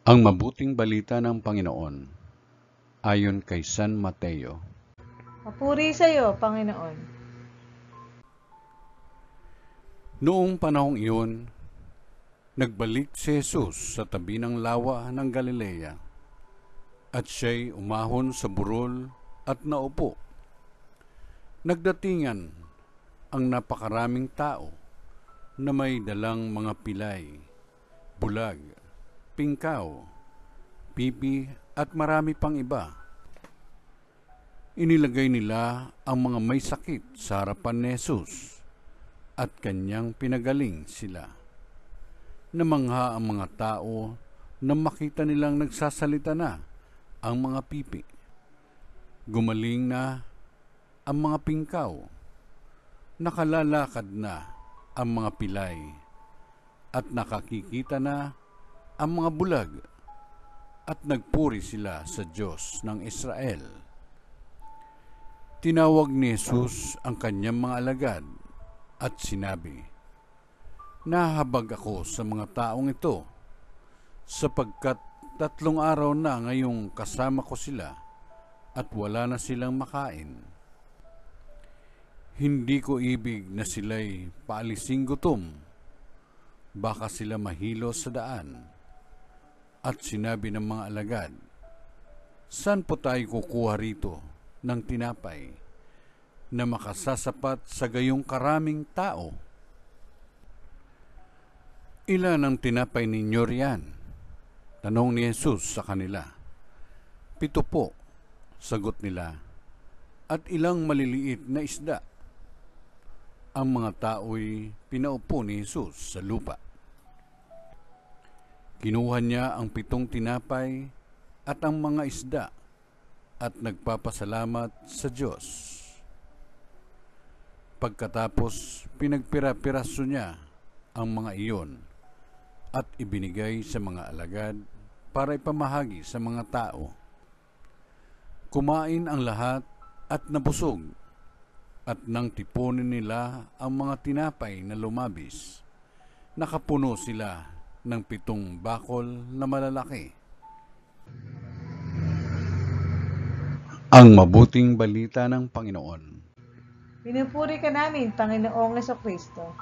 Ang mabuting balita ng Panginoon ayon kay San Mateo. Papuri sa iyo, Panginoon. Noong panahong iyon, nagbalik si Jesus sa tabi ng lawa ng Galilea, at siya'y umahon sa burol at naupo. Nagdatingan ang napakaraming tao na may dalang mga pilay, bulag, pingkaw, pipi at marami pang iba. Inilagay nila ang mga may sakit sa harapan ni Jesus at kanyang pinagaling sila. Namangha ang mga tao na makita nilang nagsasalita na ang mga pipi. Gumaling na ang mga pingkaw. Nakalalakad na ang mga pilay at nakakikita na ang mga bulag at nagpuri sila sa Diyos ng Israel. Tinawag ni Jesus ang kanyang mga alagad at sinabi, "Nahabag ako sa mga taong ito, sapagkat 3 araw na ngayong kasama ko sila at wala na silang makain. Hindi ko ibig na sila'y paalising gutom, baka sila mahilo sa daan." At sinabi ng mga alagad, "Saan po tayo kukuha rito ng tinapay na makasasapat sa gayong karaming tao?" "Ilan ang tinapay ninyo riyan?" tanong ni Jesus sa kanila. "7 po," sagot nila, "at ilang maliliit na isda." Ang mga tao'y pinaupo ni Jesus sa lupa. Kinuha niya ang 7 tinapay at ang mga isda at nagpapasalamat sa Diyos. Pagkatapos, pinagpira-piraso niya ang mga iyon at ibinigay sa mga alagad para ipamahagi sa mga tao. Kumain ang lahat at nabusog, at nang tipunin nila ang mga tinapay na lumabis, nakapuno sila ng 7 bakol na malalaki. Ang mabuting balita ng Panginoon. Pinupuri ka namin, Panginoong Jesucristo.